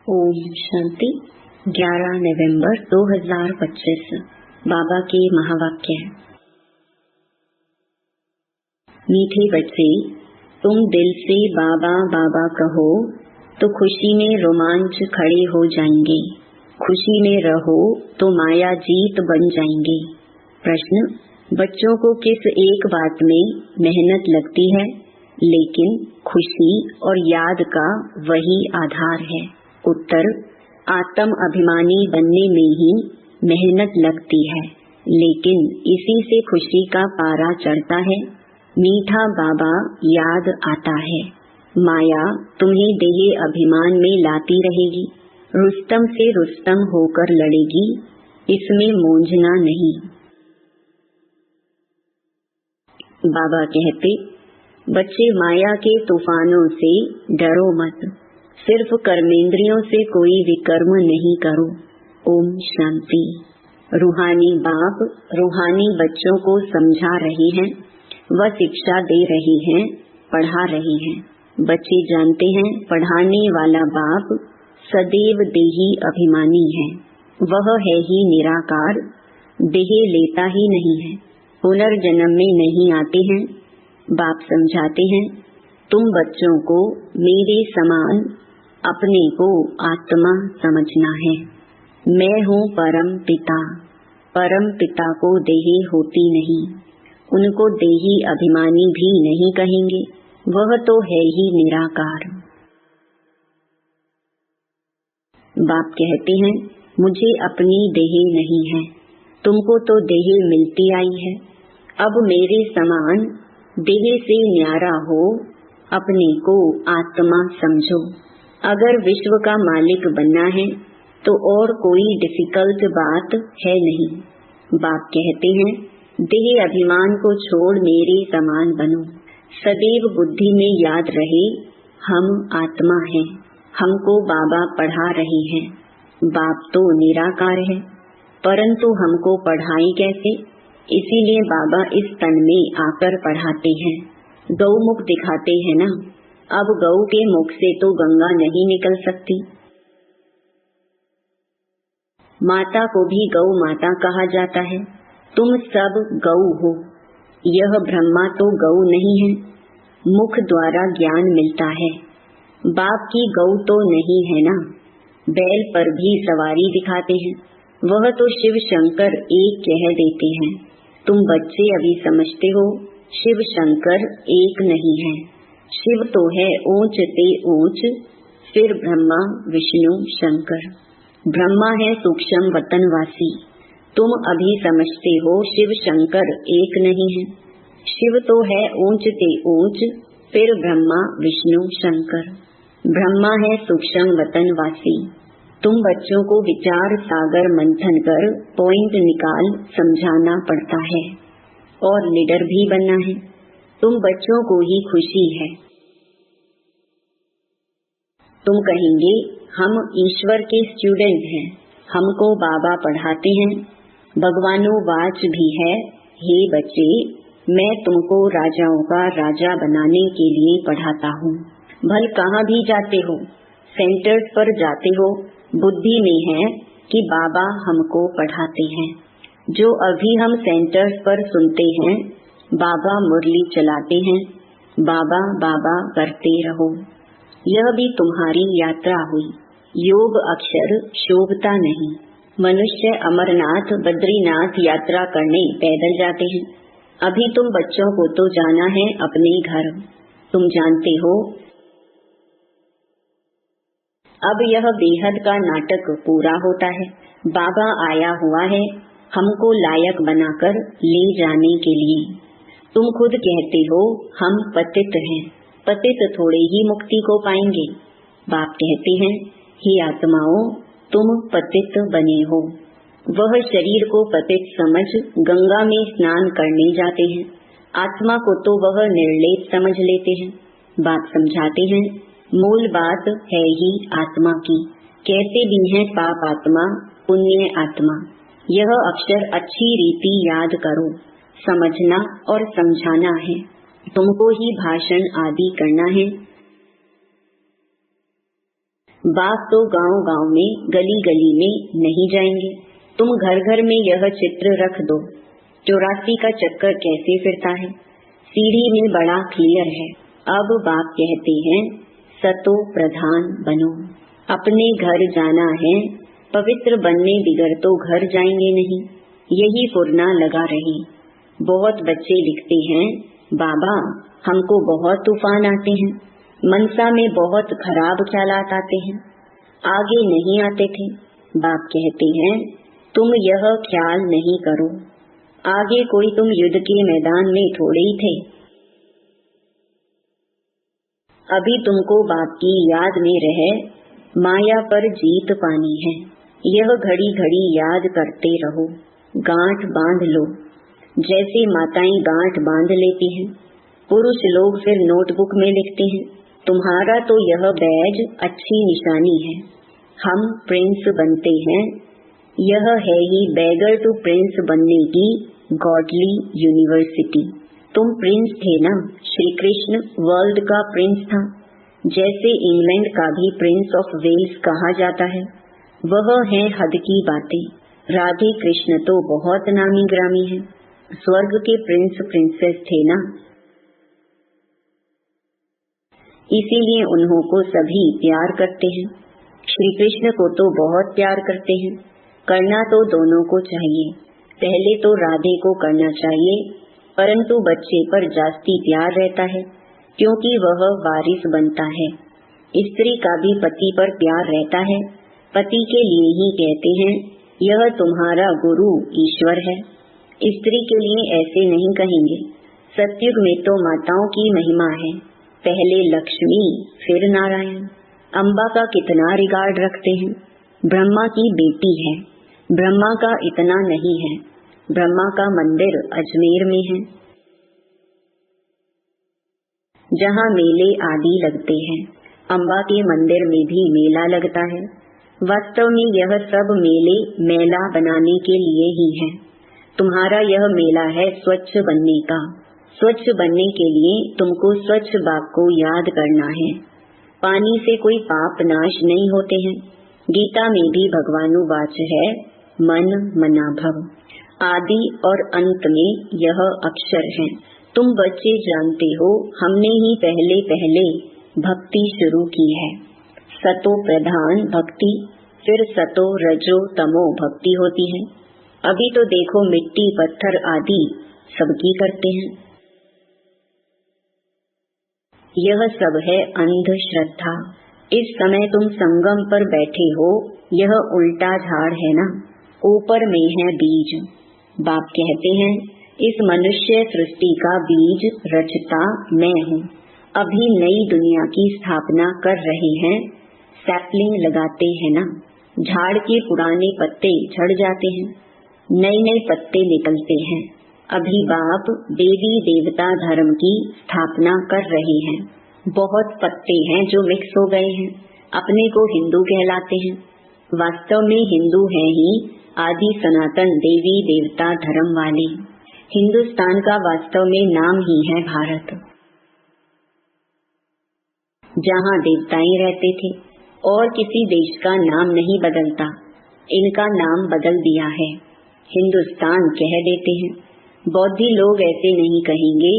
ओम शांति। 11 नवंबर 2025 बाबा के महावाक्य। मीठे बच्चे, तुम दिल से बाबा बाबा कहो तो खुशी में रोमांच खड़े हो जाएंगे। खुशी में रहो तो माया जीत बन जाएंगे। प्रश्न: बच्चों को किस एक बात में मेहनत लगती है, लेकिन खुशी और याद का वही आधार है। उत्तर: आत्म अभिमानी बनने में ही मेहनत लगती है, लेकिन इसी से खुशी का पारा चढ़ता है। मीठा बाबा याद आता है। माया तुम्हें देह अभिमान में लाती रहेगी, रुस्तम से रुस्तम होकर लड़ेगी, इसमें मूंझना नहीं। बाबा कहते, बच्चे माया के तूफानों से डरो मत, सिर्फ कर्मेंद्रियों से कोई विकर्म नहीं करो। ओम शांति। रूहानी बाप रूहानी बच्चों को समझा रहे हैं, वह शिक्षा दे रहे हैं, पढ़ा रहे हैं। बच्चे जानते हैं पढ़ाने वाला बाप सदैव देही अभिमानी है, वह है ही निराकार, देह लेता ही नहीं है, पुनर्जन्म में नहीं आते हैं। बाप समझाते हैं, तुम बच्चों को मेरे समान अपने को आत्मा समझना है। मैं हूँ परम पिता। परम पिता को देह होती नहीं, उनको देही अभिमानी भी नहीं कहेंगे, वह तो है ही निराकार। बाप कहते हैं, मुझे अपनी देह नहीं है, तुमको तो देह मिलती आई है। अब मेरे समान देह से न्यारा हो, अपने को आत्मा समझो। अगर विश्व का मालिक बनना है तो और कोई डिफिकल्ट बात है नहीं। बाप कहते हैं, देह अभिमान को छोड़ मेरे समान बनो। सदैव बुद्धि में याद रहे, हम आत्मा हैं, हमको बाबा पढ़ा रहे हैं। बाप तो निराकार है, परंतु हमको पढ़ाई कैसे? इसीलिए बाबा इस तन में आकर पढ़ाते हैं। गौमुख दिखाते हैं ना। अब गौ के मुख से तो गंगा नहीं निकल सकती। माता को भी गौ माता कहा जाता है। तुम सब गौ हो। यह ब्रह्मा तो गौ नहीं है, मुख द्वारा ज्ञान मिलता है। बाप की गौ तो नहीं है ना। बैल पर भी सवारी दिखाते हैं, वह तो शिव शंकर एक कह देते हैं। तुम बच्चे अभी समझते हो, शिव शंकर एक नहीं है। शिव तो है ऊंच ते ऊंच, फिर ब्रह्मा विष्णु शंकर। ब्रह्मा है सूक्ष्म वतनवासी। तुम अभी समझते हो शिव शंकर एक नहीं है। शिव तो है ऊंच ते ऊंच, फिर ब्रह्मा विष्णु शंकर। ब्रह्मा है सूक्ष्म वतनवासी। तुम बच्चों को विचार सागर मंथन कर पॉइंट निकाल समझाना पड़ता है, और लीडर भी बनना है। तुम बच्चों को ही खुशी है। तुम कहेंगे, हम ईश्वर के स्टूडेंट हैं, हमको बाबा पढ़ाते हैं। भगवानोवाच भी है, हे बच्चे, मैं तुमको राजाओं का राजा बनाने के लिए पढ़ाता हूँ। भल कहाँ भी जाते हो, सेंटर्स पर जाते हो, बुद्धि में है कि बाबा हमको पढ़ाते हैं। जो अभी हम सेंटर्स पर सुनते हैं, बाबा मुरली चलाते हैं, बाबा बाबा करते रहो। यह भी तुम्हारी यात्रा हुई। योग अक्षर शोभता नहीं। मनुष्य अमरनाथ बद्रीनाथ यात्रा करने पैदल जाते हैं। अभी तुम बच्चों को तो जाना है अपने घर। तुम जानते हो, अब यह बेहद का नाटक पूरा होता है। बाबा आया हुआ है हमको लायक बनाकर ले जाने के लिए। तुम खुद कहते हो हम पतित हैं, पतित थोड़े ही मुक्ति को पाएंगे। बाप कहते हैं, हे आत्माओं, तुम पतित बने हो। वह शरीर को पतित समझ गंगा में स्नान करने जाते हैं, आत्मा को तो वह निर्लेप समझ लेते हैं। बाप समझाते हैं, मूल बात है ही आत्मा की। कहते भी हैं पाप आत्मा पुण्य आत्मा। यह अक्षर अच्छी रीति याद करो। समझना और समझाना है, तुमको ही भाषण आदि करना है। बाप तो गांव गांव में, गली गली में नहीं जाएंगे। तुम घर घर में यह चित्र रख दो, 84 का चक्कर कैसे फिरता है, सीढ़ी में बड़ा क्लियर है। अब बाप कहते हैं सतो प्रधान बनो, अपने घर जाना है, पवित्र बनने बिगड़ तो घर जाएंगे नहीं। यही फुरना लगा रही। बहुत बच्चे लिखते हैं, बाबा हमको बहुत तूफान आते हैं, मनसा में बहुत खराब ख्यालात आते हैं, आगे नहीं आते थे। बाप कहते हैं तुम यह ख्याल नहीं करो, आगे कोई तुम युद्ध के मैदान में थोड़े ही थे। अभी तुमको बाप की याद में रहे माया पर जीत पानी है। यह घड़ी घड़ी याद करते रहो, गांठ बांध लो, जैसे माताएं गांठ बांध लेती हैं। पुरुष लोग फिर नोटबुक में लिखते हैं, तुम्हारा तो यह बैज अच्छी निशानी है, हम प्रिंस बनते हैं। यह है ही बैगर टू प्रिंस बनने की गॉडली यूनिवर्सिटी। तुम प्रिंस थे ना, श्री कृष्ण वर्ल्ड का प्रिंस था, जैसे इंग्लैंड का भी प्रिंस ऑफ वेल्स कहा जाता है। वह है हद की बातें। राधे कृष्ण तो बहुत नामी ग्रामी है, स्वर्ग के प्रिंस प्रिंसेस थे ना, इसीलिए उन्हों को सभी प्यार करते हैं। श्री कृष्ण को तो बहुत प्यार करते हैं। करना तो दोनों को चाहिए, पहले तो राधे को करना चाहिए, परंतु बच्चे पर जास्ती प्यार रहता है क्योंकि वह वारिस बनता है। स्त्री का भी पति पर प्यार रहता है, पति के लिए ही कहते हैं यह तुम्हारा गुरु ईश्वर है। स्त्री के लिए ऐसे नहीं कहेंगे। सतयुग में तो माताओं की महिमा है, पहले लक्ष्मी फिर नारायण। अम्बा का कितना रिगार्ड रखते हैं। ब्रह्मा की बेटी है, ब्रह्मा का इतना नहीं है। ब्रह्मा का मंदिर अजमेर में है, जहाँ मेले आदि लगते हैं। अम्बा के मंदिर में भी मेला लगता है। वास्तव में यह सब मेले मेला बनाने के लिए ही है। तुम्हारा यह मेला है स्वच्छ बनने का। स्वच्छ बनने के लिए तुमको स्वच्छ बाप को याद करना है। पानी से कोई पाप नाश नहीं होते हैं। गीता में भी भगवानुवाच है, मन मना भव। आदि और अंत में यह अक्षर है। तुम बच्चे जानते हो, हमने ही पहले पहले भक्ति शुरू की है। सतो प्रधान भक्ति, फिर सतो रजो तमो भक्ति होती है। अभी तो देखो मिट्टी पत्थर आदि सबकी करते हैं। यह सब है अंधश्रद्धा। इस समय तुम संगम पर बैठे हो, यह उल्टा झाड़ है ना, ऊपर में है बीज। बाप कहते हैं इस मनुष्य सृष्टि का बीज रचता मैं हूँ। अभी नई दुनिया की स्थापना कर रहे हैं। सैपलिंग लगाते हैं ना, झाड़ के पुराने पत्ते झड़ जाते हैं, नए नए पत्ते निकलते हैं। अभी बाप देवी देवता धर्म की स्थापना कर रहे हैं। बहुत पत्ते हैं जो मिक्स हो गए हैं, अपने को हिंदू कहलाते हैं। वास्तव में हिंदू हैं ही आदि सनातन देवी देवता धर्म वाले। हिंदुस्तान का वास्तव में नाम ही है भारत, जहाँ देवताएं रहते थे, और किसी देश का नाम नहीं बदलता। इनका नाम बदल दिया है, हिंदुस्तान कह देते हैं। बौद्धि लोग ऐसे नहीं कहेंगे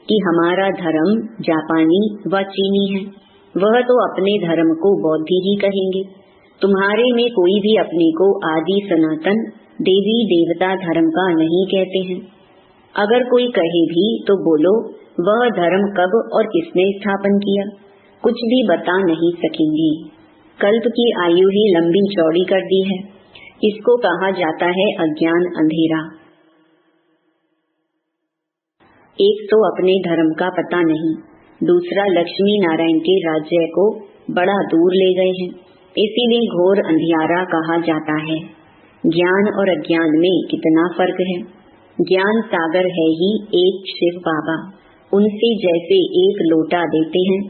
कि हमारा धर्म जापानी व चीनी है, वह तो अपने धर्म को बौद्धि ही कहेंगे। तुम्हारे में कोई भी अपने को आदि सनातन देवी देवता धर्म का नहीं कहते हैं। अगर कोई कहे भी तो बोलो वह धर्म कब और किसने स्थापन किया, कुछ भी बता नहीं सकेंगी। कल्प की आयु ही लंबी चौड़ी कर दी है। इसको कहा जाता है अज्ञान अंधेरा। एक तो अपने धर्म का पता नहीं, दूसरा लक्ष्मी नारायण के राज्य को बड़ा दूर ले गए हैं, इसीलिए घोर अंधियारा कहा जाता है। ज्ञान और अज्ञान में कितना फर्क है। ज्ञान सागर है ही एक शिव बाबा, उनसे जैसे एक लोटा देते हैं।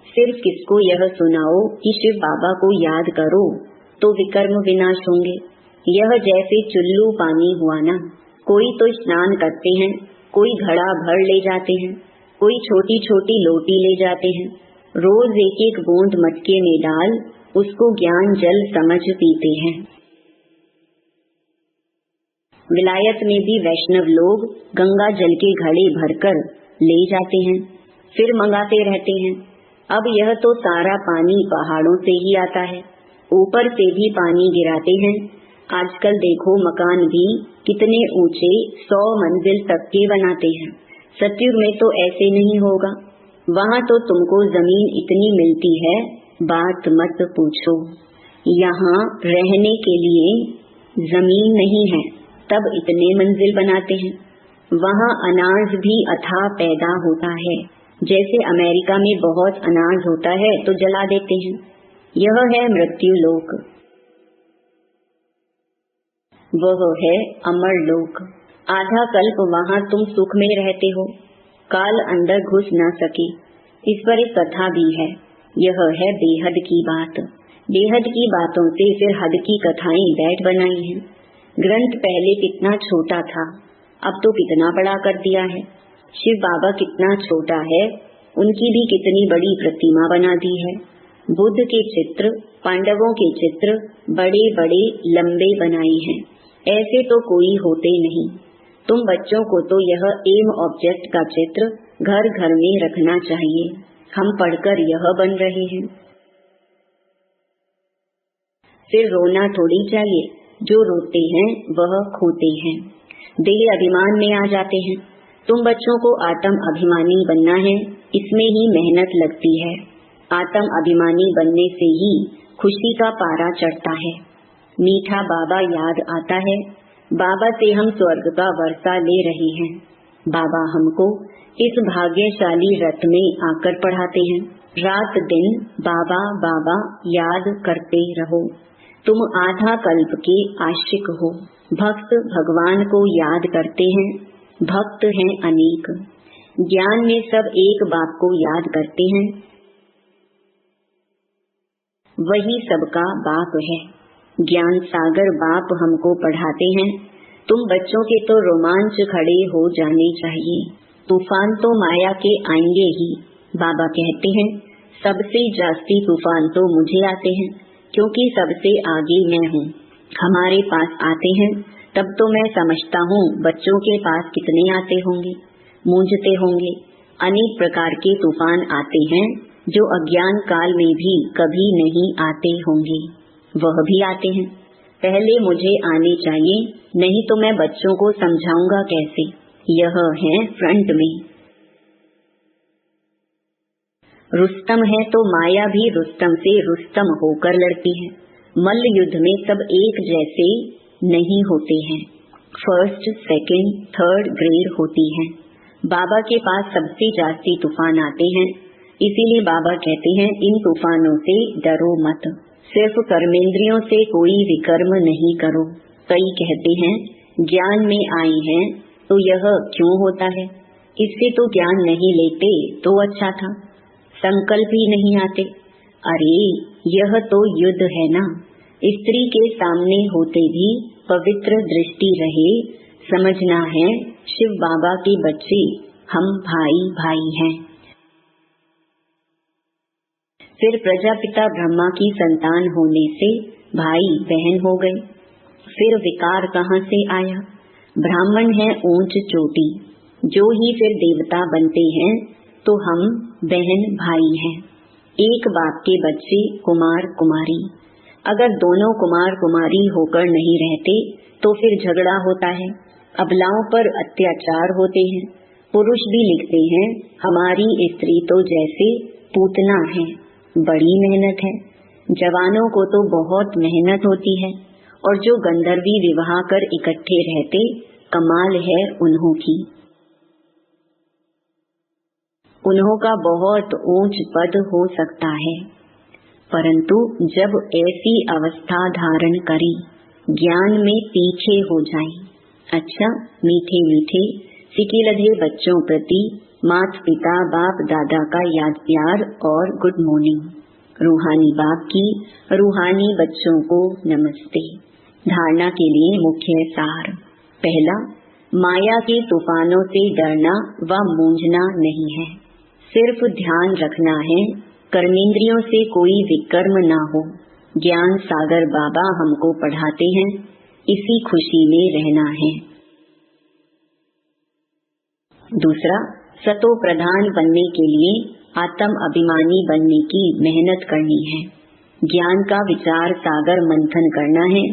सिर्फ किसको यह सुनाओ कि शिव बाबा को याद करो तो विकर्म विनाश होंगे। यह जैसे चुल्लू पानी हुआ ना, कोई तो स्नान करते हैं, कोई घड़ा भर ले जाते हैं, कोई छोटी छोटी लोटी ले जाते हैं। रोज एक एक बूंद मटके में डाल उसको ज्ञान जल समझ पीते हैं। विलायत में भी वैष्णव लोग गंगा जल के घड़े भरकर ले जाते हैं, फिर मंगाते रहते हैं। अब यह तो सारा पानी पहाड़ों से ही आता है, ऊपर से भी पानी गिराते हैं। आजकल देखो मकान भी कितने ऊंचे 100 मंजिल तक के बनाते हैं। सतयुग में तो ऐसे नहीं होगा, वहाँ तो तुमको जमीन इतनी मिलती है, बात मत पूछो। यहाँ रहने के लिए जमीन नहीं है, तब इतने मंजिल बनाते हैं। वहाँ अनाज भी अथाह पैदा होता है, जैसे अमेरिका में बहुत अनाज होता है तो जला देते हैं। यह है मृत्यु लोक, वह है अमर लोक। आधा कल्प वहाँ तुम सुख में रहते हो, काल अंदर घुस न सके। इस पर एक कथा भी है। यह है बेहद की बात। बेहद की बातों से फिर हद की कथाएं बैठ बनाई हैं। ग्रंथ पहले कितना छोटा था, अब तो कितना बड़ा कर दिया है। शिव बाबा कितना छोटा है, उनकी भी कितनी बड़ी प्रतिमा बना दी है। बुद्ध के चित्र, पांडवों के चित्र बड़े बड़े लंबे बनाए हैं, ऐसे तो कोई होते नहीं। तुम बच्चों को तो यह एम ऑब्जेक्ट का चित्र घर घर में रखना चाहिए। हम पढ़कर यह बन रहे हैं। फिर रोना थोड़ी चाहिए, जो रोते हैं वह खोते हैं, देह अभिमान में आ जाते हैं। तुम बच्चों को आत्म अभिमानी बनना है, इसमें ही मेहनत लगती है। आत्म अभिमानी बनने से ही खुशी का पारा चढ़ता है। मीठा बाबा याद आता है। बाबा से हम स्वर्ग का वर्षा ले रहे हैं। बाबा हमको इस भाग्यशाली रथ में आकर पढ़ाते हैं। रात दिन बाबा बाबा याद करते रहो। तुम आधा कल्प के आशिक हो। भक्त भगवान को याद करते हैं, भक्त हैं अनेक। ज्ञान में सब एक बाप को याद करते हैं, वही सबका बाप है। ज्ञान सागर बाप हमको पढ़ाते हैं। तुम बच्चों के तो रोमांच खड़े हो जाने चाहिए। तूफान तो माया के आएंगे ही। बाबा कहते हैं सबसे जास्ती तूफान तो मुझे आते हैं, क्योंकि सबसे आगे मैं हूँ। हमारे पास आते हैं तब तो मैं समझता हूँ बच्चों के पास कितने आते होंगे, मूंझते होंगे। अनेक प्रकार के तूफान आते हैं जो अज्ञान काल में भी कभी नहीं आते होंगे, वह भी आते हैं। पहले मुझे आने चाहिए, नहीं तो मैं बच्चों को समझाऊंगा कैसे। यह है फ्रंट में। रुस्तम है तो माया भी रुस्तम से रुस्तम होकर लड़ती है। मल्ल युद्ध में सब एक जैसे नहीं होते हैं, फर्स्ट सेकंड थर्ड ग्रेड होती हैं। बाबा के पास सबसे जास्ती तूफान आते हैं, इसीलिए बाबा कहते हैं इन तूफानों से डरो मत, सिर्फ कर्मेंद्रियों से कोई विकर्म नहीं करो। कई कहते हैं ज्ञान में आए हैं तो यह क्यों होता है, इससे तो ज्ञान नहीं लेते तो अच्छा था। संकल्प ही नहीं आते। अरे यह तो युद्ध है ना, स्त्री के सामने होते भी पवित्र दृष्टि रहे। समझना है शिव बाबा के बच्चे हम भाई भाई हैं। फिर प्रजापिता ब्रह्मा की संतान होने से भाई बहन हो गए। फिर विकार कहाँ से आया? ब्राह्मण है ऊंच चोटी, जो ही फिर देवता बनते हैं तो हम बहन भाई हैं। एक बाप के बच्चे कुमार कुमारी। अगर दोनों कुमार कुमारी होकर नहीं रहते तो फिर झगड़ा होता है, अबलाओं पर अत्याचार होते हैं। पुरुष भी लिखते हैं हमारी स्त्री तो जैसे पूतना है, बड़ी मेहनत है। जवानों को तो बहुत मेहनत होती है, और जो गंधर्वी विवाह कर इकट्ठे रहते, कमाल है उन्हों की। उन्हों का बहुत ऊंच पद हो सकता है, परंतु जब ऐसी अवस्था धारण करें, ज्ञान में पीछे हो जाएं। अच्छा मीठे मीठे सिकिलधे बच्चों प्रति माता पिता बाप दादा का याद प्यार और गुड मॉर्निंग। रूहानी बाप की रूहानी बच्चों को नमस्ते। धारणा के लिए मुख्य सार। पहला, माया के तूफानों से डरना व मूंझना नहीं है, सिर्फ ध्यान रखना है कर्मेंद्रियों से कोई विकर्म ना हो। ज्ञान सागर बाबा हमको पढ़ाते हैं, इसी खुशी में रहना है। दूसरा, सतो प्रधान बनने के लिए आत्म अभिमानी बनने की मेहनत करनी है। ज्ञान का विचार सागर मंथन करना है,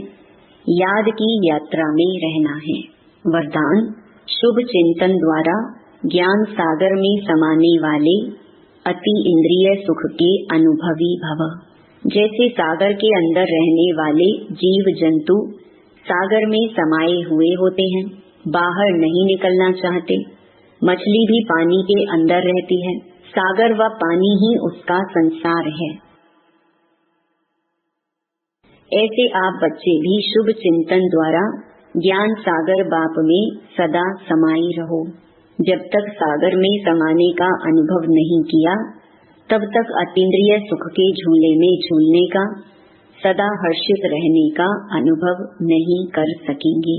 याद की यात्रा में रहना है। वरदान, शुभ चिंतन द्वारा ज्ञान सागर में समाने वाले अति इंद्रिय सुख के अनुभवी भव। जैसे सागर के अंदर रहने वाले जीव जंतु सागर में समाये हुए होते हैं, बाहर नहीं निकलना चाहते। मछली भी पानी के अंदर रहती है, सागर व पानी ही उसका संसार है। ऐसे आप बच्चे भी शुभ चिंतन द्वारा ज्ञान सागर बाप में सदा समाये रहो। जब तक सागर में समाने का अनुभव नहीं किया, तब तक अतीन्द्रिय सुख के झूले में झूलने का, सदा हर्षित रहने का अनुभव नहीं कर सकेंगे।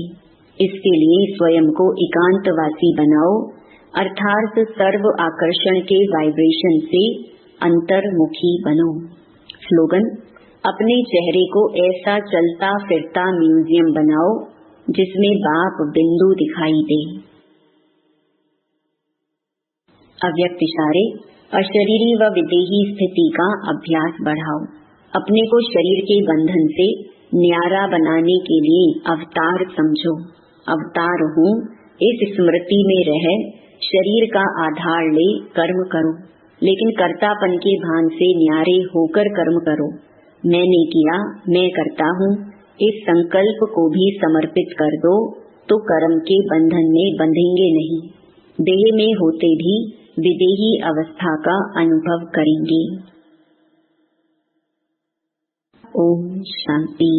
इसके लिए स्वयं को एकांतवासी बनाओ, अर्थात सर्व आकर्षण के वाइब्रेशन से अंतर्मुखी बनो। स्लोगन, अपने चेहरे को ऐसा चलता फिरता म्यूजियम बनाओ जिसमें बाप बिंदु दिखाई दे। अव्यक्त इशारे, अशरीरी व विदेही स्थिति का अभ्यास बढ़ाओ। अपने को शरीर के बंधन से न्यारा बनाने के लिए अवतार समझो। अवतार हूँ इस स्मृति में रह शरीर का आधार ले कर्म करो, लेकिन कर्तापन के भान से न्यारे होकर कर्म करो। मैंने किया, मैं करता हूँ, इस संकल्प को भी समर्पित कर दो तो कर्म के बंधन में बंधेंगे नहीं। देह में होते भी विदेही अवस्था का अनुभव करेंगे। ओम शांति।